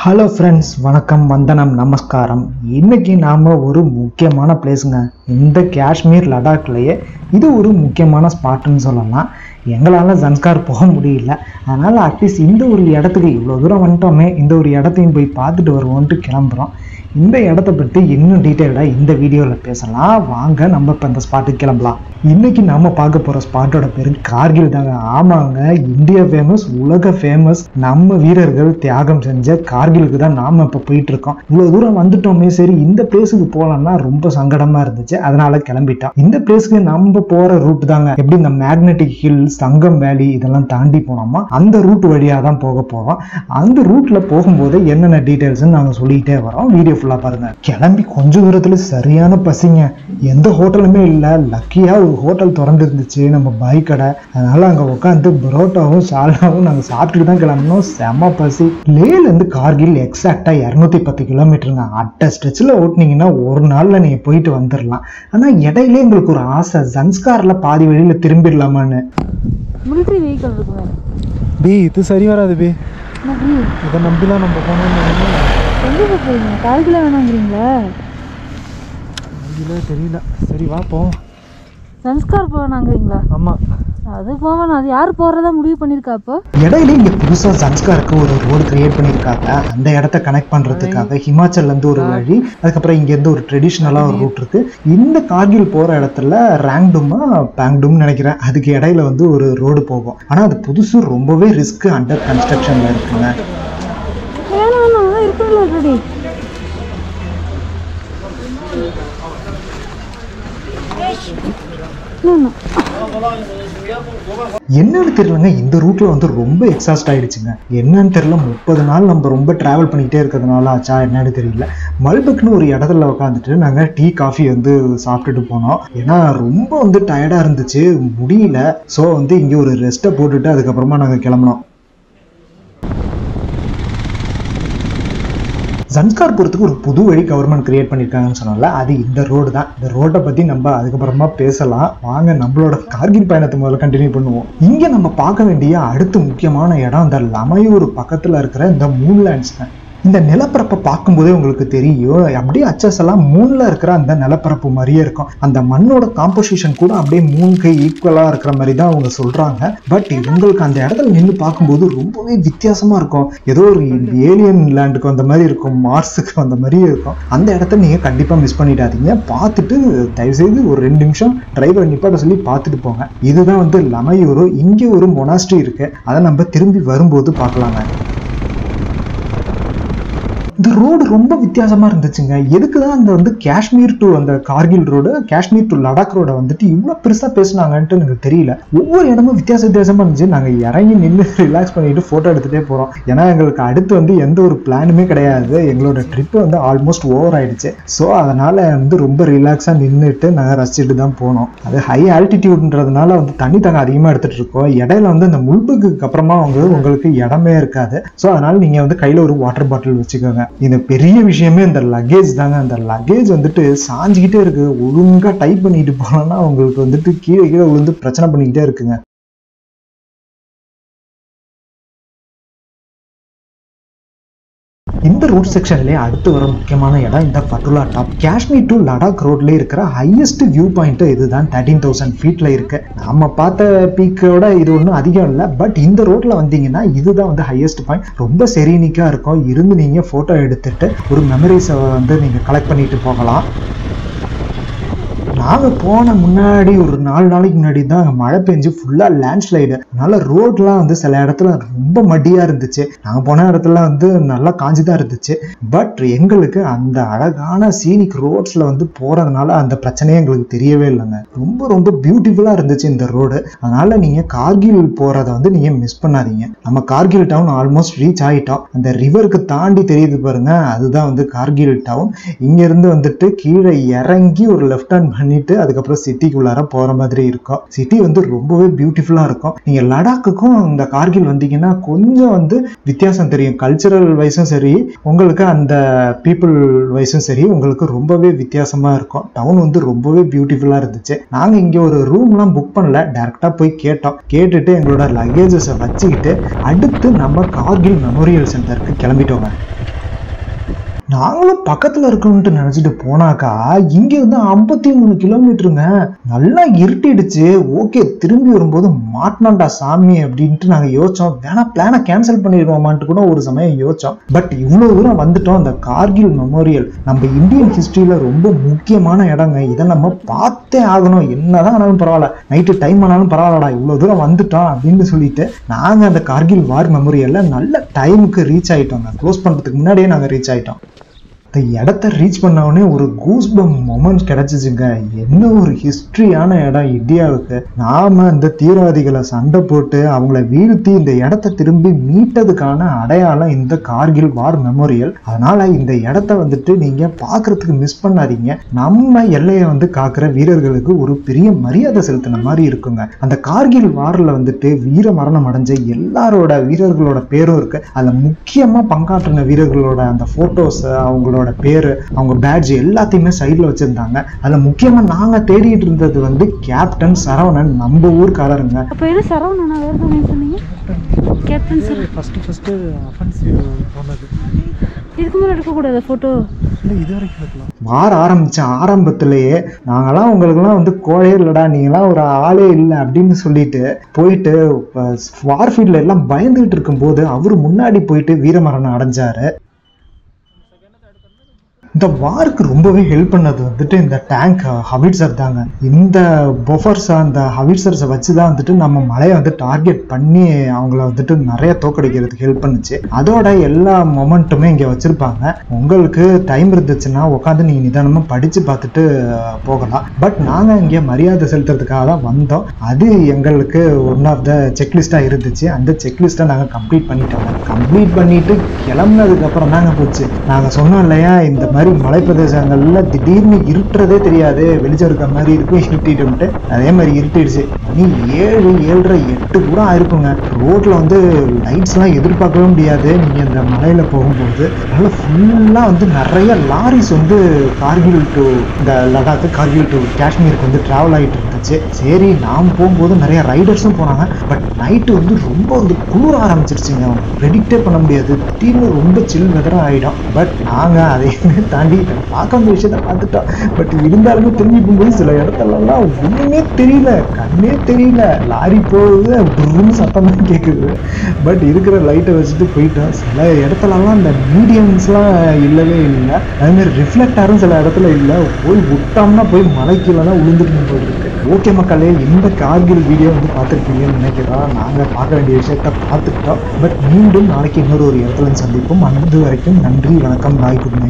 Hello friends, வணக்கம், வந்தனம், நமஸ்காரம். இன்னைக்கு நாம் ஒரு முக்கியமான பிளேஸுங்க. இந்த காஷ்மீர் லடாக்லேயே இது ஒரு முக்கியமான ஸ்பாட்டுன்னு சொல்லலாம். எங்களால் ஜன்ஸ்கார் போக முடியல. அதனால் அட்லீஸ்ட் இந்த ஒரு இடத்துக்கு இவ்வளோ தூரம் வந்துட்டோமே, இந்த ஒரு இடத்தையும் போய் பார்த்துட்டு வருவோன்ட்டு கிளம்புறோம். இந்த இடத்த பற்றி இன்னும் டீட்டெயில்டாக இந்த வீடியோவில் பேசலாம். வாங்க நம்ம இப்போ இந்த ஸ்பாட்டுக்கு கிளம்பலாம். இன்னைக்கு நாம பார்க்க போகிற ஸ்பாட்டோட பேர் கார்கில் தாங்க. ஆமாங்க, இந்தியா ஃபேமஸ், உலக ஃபேமஸ், நம்ம வீரர்கள் தியாகம் செஞ்ச கார்கிலுக்கு தான் நாம் இப்போ போயிட்டு இருக்கோம். இவ்வளோ தூரம் வந்துட்டோமே, சரி இந்த பிளேஸுக்கு போகலாம்னா ரொம்ப சங்கடமாக இருந்துச்சு. அதனால கிளம்பிட்டோம். இந்த பிளேஸுக்கு நம்ம போகிற ரூட் தாங்க. எப்படி இந்த மேக்னெட்டிக் ஹில்ஸ், சங்கம் வேலி இதெல்லாம் தாண்டி போனோமா அந்த ரூட் வழியாக தான் போக போகிறோம். அந்த ரூட்டில் போகும்போது என்னென்ன டீட்டெயில்ஸ்ன்னு நாங்கள் சொல்லிக்கிட்டே வரோம். வீடியோ ஃபுல்லாக பாருங்க. கிளம்பி கொஞ்ச தூரத்தில் சரியான பசிங்க. எந்த ஹோட்டலுமே இல்லை. லக்கியாக ஒரு ஹோட்டல் திறந்து இருந்துச்சு, நம்ம பாய் கடை. அதனால அங்கே உட்காந்து பரோட்டாவும் சால்னாவும் நாங்கள் சாப்பிட்டுட்டு தான் கிளம்பணும். செம பசி. லேலேருந்து கார்கில் எக்ஸாக்டா 210 கிலோமீட்டருங்க. அட்ட ஸ்ட்ரெச்சில் ஓட்டினீங்கன்னா ஒரு நாளில் நீங்கள் போயிட்டு வந்துடலாம். ஆனால் இடையிலே எங்களுக்கு ஒரு ஆசை, ஜன்ஸ்காரில் பாதி வழியில் திரும்பிடலாமான்னு. மிலிட்ரி வெஹிக்கிள் இருக்குங்க பி, இது சரி வராது பி. இதை நம்பிலாம் நம்ம போனோம்னு எங்கே போகிறீங்க? கார்கில் வேணாங்கிறீங்களா? தெரியல. சரி வா போவோம். ஜன்ஸ்கார் போவேணாங்கிறீங்களா? ஆமாம், அது போவேன். அது யார் போகிறதா முடிவு பண்ணியிருக்கா? அப்போ இடையில இங்கே புதுசாக ஜன்ஸ்காருக்கு ஒரு ரோடு கிரியேட் பண்ணியிருக்காங்க. அந்த இடத்த கனெக்ட் பண்ணுறதுக்காக ஹிமாச்சல்லேருந்து ஒரு வழி, அதுக்கப்புறம் இங்கேருந்து ஒரு ட்ரெடிஷ்னலாக ஒரு ரூட் இருக்குது. இந்த கார்கில் போகிற இடத்துல ரேங்டுமா பேங்டும்னு நினைக்கிறேன், அதுக்கு இடையில வந்து ஒரு ரோடு போகும். ஆனால் அது புதுசு, ரொம்பவே ரிஸ்க், அண்டர் கன்ஸ்ட்ரக்ஷனில் இருக்குங்க. இருக்குல்ல ஆல்ரெடி. என்னன்னு தெரியலங்க, இந்த ரூட்ல வந்து ரொம்ப எக்ஸாஸ்ட் ஆயிடுச்சுங்க. என்னன்னு தெரியல, 30 நாள் நம்ம ரொம்ப டிராவல் பண்ணிக்கிட்டே இருக்கிறதுனால ஆச்சா என்னன்னு தெரியல. மல்பக்னு ஒரு இடத்துல உட்காந்துட்டு நாங்கள் டீ காஃபி வந்து சாப்பிட்டுட்டு போனோம். ஏன்னா ரொம்ப வந்து டயர்டாக இருந்துச்சு, முடியல. ஸோ வந்து இங்கே ஒரு ரெஸ்ட்டை போட்டுட்டு அதுக்கப்புறமா நாங்கள் கிளம்பினோம். ஜன்ஸ்கார் போகிறதுக்கு ஒரு புது வழி கவர்மெண்ட் கிரியேட் பண்ணியிருக்காங்கன்னு சொன்னால அது இந்த ரோடு தான். இந்த ரோட்டை பற்றி நம்ம அதுக்கப்புறமா பேசலாம். வாங்க நம்மளோட கார்கில் பயணத்தை முதல்ல கண்டினியூ பண்ணுவோம். இங்கே நம்ம பார்க்க வேண்டிய அடுத்த முக்கியமான இடம் இந்த லமையூர் பக்கத்தில் இருக்கிற இந்த மூன்லேண்ட்ஸ் தான். இந்த நிலப்பரப்பை பார்க்கும்போதே உங்களுக்கு தெரியும், அப்படியே அச்சஸ் எல்லாம் மூணில் இருக்கிற அந்த நிலப்பரப்பு மாதிரியே இருக்கும். அந்த மண்ணோட காம்போசிஷன் கூட அப்படியே மூணுக்கு ஈக்குவலாக இருக்கிற மாதிரி தான் அவங்க சொல்கிறாங்க. பட் உங்களுக்கு அந்த இடத்துல நின்று பார்க்கும்போது ரொம்பவே வித்தியாசமாக இருக்கும். ஏதோ ஒரு ஏலியன் லேண்டுக்கு வந்த மாதிரி இருக்கும், மார்ஸுக்கு வந்த மாதிரியே இருக்கும். அந்த இடத்த நீங்கள் கண்டிப்பாக மிஸ் பண்ணிடாதீங்க. பார்த்துட்டு தயவுசெய்து ஒரு 2 நிமிஷம் டிரைவரை நிப்பாட்ட சொல்லி பார்த்துட்டு போங்க. இதுதான் வந்து லமையூர். இங்கே ஒரு மொனாஸ்ட்ரி இருக்குது, அதை நம்ம திரும்பி வரும்போது பார்க்கலாங்க. இந்த ரோடு ரொம்ப வித்தியாசமாக இருந்துச்சுங்க. எதுக்கு தான் அந்த வந்து காஷ்மீர் டு அந்த கார்கில் ரோடு, காஷ்மீர் டு லடாக் ரோடை வந்துட்டு இவ்வளோ பெருசாக பேசுனாங்கன்ட்டு எனக்கு தெரியல. ஒவ்வொரு இடமும் வித்தியாசமாக இருந்துச்சு. நாங்கள் இறங்கி நின்று ரிலாக்ஸ் பண்ணிட்டு ஃபோட்டோ எடுத்துகிட்டே போகிறோம். ஏன்னா எங்களுக்கு அடுத்து வந்து எந்த ஒரு பிளானுமே கிடையாது. எங்களோட ட்ரிப்பு வந்து ஆல்மோஸ்ட் ஓவர் ஆயிடுச்சு. ஸோ அதனால் வந்து ரொம்ப ரிலாக்ஸாக நின்றுட்டு நாங்கள் ரசிச்சுட்டு தான் போனோம். அது ஹை ஆல்டிடியூட்ன்றதுனால வந்து தண்ணி தாங்க அதிகமாக எடுத்துகிட்டு இருக்கோம். இடையில வந்து இந்த முள்புக்கு அப்புறமா உங்களுக்கு இடமே இருக்காது. ஸோ அதனால் நீங்கள் வந்து கையில் ஒரு வாட்டர் பாட்டில் வச்சுக்கோங்க. இந்த பெரிய விஷயமே இந்த லக்கேஜ் தாங்க. அந்த லக்கேஜ் வந்துட்டு சாஞ்சிக்கிட்டே இருக்கு. ஒழுங்கா டைப் பண்ணிட்டு போனோம்னா உங்களுக்கு வந்துட்டு கீழே விழுந்து பிரச்சனை பண்ணிக்கிட்டே இருக்குங்க. இந்த ரூட் செக்ஷன்லேயே அடுத்து வர முக்கியமான இடம் இந்த பட்டுலா டாப். காஷ்மீர் டு லடாக் ரோட்ல இருக்கிற ஹையஸ்ட் வியூ பாயிண்ட் இதுதான். 13,000 ஃபீட்ல இருக்கு. நம்ம பார்த்த பீக்கோட இது ஒன்றும் அதிகம் இல்லை. பட் இந்த ரோட்ல வந்தீங்கன்னா இதுதான் வந்து ஹையஸ்ட் பாயிண்ட். ரொம்ப செரீனிக்கா இருக்கும். இருந்து நீங்க போட்டோ எடுத்துட்டு ஒரு மெமரிஸை வந்து நீங்க கலெக்ட் பண்ணிட்டு போகலாம். நாங்கள் போன முன்னாடி ஒரு 4 நாளைக்கு முன்னாடி தான் மழை பெஞ்சு ஃபுல்லாக லேண்ட்ஸ்லைடு. அதனால ரோட்லாம் வந்து சில இடத்துல ரொம்ப மடியாக இருந்துச்சு. நாங்கள் போன இடத்துல வந்து நல்லா காஞ்சி தான் இருந்துச்சு. பட் எங்களுக்கு அந்த அழகான சீனிக் ரோட்ஸில் வந்து போகிறதுனால அந்த பிரச்சனையே எங்களுக்கு தெரியவே இல்லைங்க. ரொம்ப ரொம்ப பியூட்டிஃபுல்லாக இருந்துச்சு இந்த ரோடு. அதனால் நீங்கள் கார்கில் போகிறத வந்து நீங்கள் மிஸ் பண்ணாதீங்க. நம்ம கார்கில் டவுன் ஆல்மோஸ்ட் ரீச் ஆகிட்டோம். அந்த ரிவருக்கு தாண்டி தெரியுது பாருங்க, அதுதான் வந்து கார்கில் டவுன். இங்கேருந்து வந்துட்டு கீழே இறங்கி ஒரு லெஃப்ட் ஹேண்ட் பண்ணிட்டு அதுக்கப்புறம் சிட்டிக்குள்ளார போற மாதிரி இருக்கும். சிட்டி வந்து ரொம்பவே பியூட்டிஃபுல்லா இருக்கும். நீங்க லடாக்குக்கும் இந்த கார்கில் வந்தீங்கன்னா கொஞ்சம் வந்து வித்தியாசம் தெரியும். கல்ச்சரல் வைஸும் சரி, உங்களுக்கு அந்த பீப்புள் வைஸும் சரி, உங்களுக்கு ரொம்பவே வித்தியாசமா இருக்கும். டவுன் வந்து ரொம்பவே பியூட்டிஃபுல்லா இருந்துச்சு. நாங்க இங்க ஒரு ரூம்லாம் புக் பண்ணல, டைரக்டா போய் கேட்டோம். கேட்டுட்டு எங்களோட லக்கேஜஸை வச்சுக்கிட்டு அடுத்து நம்ம கார்கில் மெமோரியல் சென்டருக்கு கிளம்பிட்டோங்க. நாங்களும் பக்கத்துல இருக்கணும்ட்டு நினைச்சிட்டு போனாக்கா இங்க இருந்து 53 கிலோமீட்டருங்க. நல்லா இருட்டிடுச்சு. ஓகே, திரும்பி வரும்போது மாட்டினாண்டா சாமி அப்படின்ட்டு நாங்க யோசிச்சோம். வேணா பிளானை கேன்சல் பண்ணிடுவோமான்ட்டு கூட ஒரு சமயம் யோசிச்சோம். பட் இவ்வளவு தூரம் வந்துட்டோம். அந்த கார்கில் மெமோரியல் நம்ம இந்தியன் ஹிஸ்டரியில ரொம்ப முக்கியமான இடங்க. இதை நம்ம பார்த்தே ஆகணும். என்னதான் ஆனாலும் பரவாயில்ல, நைட்டு டைம் ஆனாலும் பரவாயில்லடா, இவ்வளவு தூரம் வந்துட்டோம் அப்படின்னு சொல்லிட்டு நாங்க அந்த கார்கில் வார் மெமோரியல்ல நல்ல டைமுக்கு ரீச் ஆயிட்டோங்க. க்ளோஸ் பண்றதுக்கு முன்னாடியே நாங்க ரீச் ஆயிட்டோம். இந்த இடத்த ரீச் பண்ணவுடனே ஒரு கூஸ்பம் மொமெண்ட் கிடைச்சிச்சுங்க. என்ன ஒரு ஹிஸ்டரியான இடம் இந்தியாவுக்கு. நாம இந்த தீவிரவாதிகளை சண்டை போட்டு அவங்கள வீழ்த்தி இந்த இடத்த திரும்பி மீட்டதுக்கான அடையாளம் இந்த கார்கில் வார் மெமோரியல். அதனால இந்த இடத்த வந்துட்டு நீங்க பாக்குறதுக்கு மிஸ் பண்ணாதீங்க. நம்ம எல்லையை வந்து காக்குற வீரர்களுக்கு ஒரு பெரிய மரியாதை செலுத்தின மாதிரி இருக்குங்க. அந்த கார்கில் வார்ல வந்துட்டு வீர மரணம் அடைஞ்ச எல்லாரோட வீரர்களோட பேரும் இருக்கு. அதுல முக்கியமா பங்காற்றின வீரர்களோட அந்த போட்டோஸ், அவங்களோட பேரு, அவங்க பேட்ஜ் எல்லாத்தையுமே சைட்ல வச்சிருந்தாங்க. அதுல முக்கியமா நாங்க தேடிட்டு இருந்தது வந்து கேப்டன் சரவணன், நம்ம ஊர்காரருங்க. அப்ப இது சரவணனா வேற என்ன சொன்னீங்க? கேப்டன் சார் ஃபர்ஸ்ட் அஃபென்சிவ் போனது. இதுக்கு மேல எடுக்க கூடாது போட்டோ. இது வரைக்கும் எடுக்கலாம். வார ஆரம்பிச்ச ஆரம்பத்திலேயே நாங்கெல்லாம் உங்களுக்கெல்லாம் வந்து கோழையே இல்லடா, நீங்களாம் ஒரு ஆளே இல்லை அப்படின்னு சொல்லிட்டு போயிட்டு வார்ஃபீல்ட்ல எல்லாம் பயந்துகிட்டு இருக்கும் போது அவரு முன்னாடி போயிட்டு வீரமரணம் அடைஞ்சாரு. இந்த வாருக்கு ரொம்பவே ஹெல்ப் பண்ணது வந்துட்டு இந்த டேங்க் ஹவிட்சர் தாங்க. இந்த பொஃபர்ஸ் அந்த ஹவிட்சர்ஸை வச்சு தான் வந்துட்டு நம்ம மலையை வந்து டார்கெட் பண்ணி அவங்கள வந்துட்டு நிறைய தோக்கடிக்கிறதுக்கு ஹெல்ப் பண்ணுச்சு. அதோட எல்லா மொமெண்ட்டுமே இங்கே வச்சிருப்பாங்க. உங்களுக்கு டைம் இருந்துச்சுன்னா உட்காந்து நீங்கள் நிதானமாக படித்து பார்த்துட்டு போகலாம். பட் நாங்கள் இங்கே மரியாதை செலுத்துறதுக்காக தான் வந்தோம். அது எங்களுக்கு ஒன் ஆஃப் த செக்லிஸ்டாக இருந்துச்சு. அந்த செக்லிஸ்ட்டை நாங்கள் கம்ப்ளீட் பண்ணிட்டோம். கம்ப்ளீட் பண்ணிட்டு கிளம்புனதுக்கப்புறம் தாங்க போச்சு. நாங்கள் சொன்னோம் இல்லையா, இந்த மாதிரி மலைப்பிரதேசங்கள்ல திடீர்னு இருட்டுறதே தெரியாது, வெளிச்சம் இருக்க மாதிரி இருக்கும், இருட்டிட்டு அதே மாதிரி இருட்டிடுச்சு. மணி 7, 7:30, 8 கூட ஆயிருக்குங்க. ரோட்ல வந்து லைட்ஸ் எல்லாம் எதிர்பார்க்கவே முடியாது நீங்க இந்த மலையில போகும்போது. அதனால ஃபுல்லா வந்து நிறைய லாரிஸ் வந்து கார்கில் டு இந்த லடாக், கார்கில் டு காஷ்மீருக்கு வந்து டிராவல் ஆகிட்டு இருந்துச்சு. சரி, நாம் போகும்போது நிறைய ரைடர்ஸும் போனாங்க. பட் நைட்டு வந்து ரொம்ப வந்து குளிர ஆரம்பிச்சிருச்சுங்க. ப்ரெடிக்டே பண்ண முடியாது, திடீர்னு ரொம்ப சில் வெதரா ஆகிடும். பட் நாங்கள் அதை தாண்டி பார்க்க வேண்டிய விஷயத்த பார்த்துட்டோம். பட் இருந்தாலுமே திரும்பி போகும்போது சில இடத்துலலாம் ஒன்றுமே தெரியல, கண்ணே தெரியல. லாரி போகுது, அப்படின்னு சத்தம் தான் கேட்குது. பட் இருக்கிற லைட்டை வச்சுட்டு போயிட்டோம். சில இடத்துலலாம் இந்த மீடியம்ஸ்லாம் இல்லவே இல்லை. அதுமாதிரி ரிஃப்ளெக்டாரும் சில இடத்துல இல்லை. போய் விட்டோம்னா போய் மலைக்கீழெல்லாம் விழுந்துட்டு போயிருக்கு. ஓகே மக்களே, இந்த கார்கில் வீடியோ வந்து பார்த்துருப்பீங்கன்னு நினைக்கிறோம். நாங்கள் பார்க்க வேண்டிய விஷயத்த பார்த்துக்கிட்டோம். பட் மீண்டும் நாளைக்கு இன்னொரு இடத்துல சந்திப்போம். அது வரைக்கும் நன்றி, வணக்கம், பாய், குட் நைட்.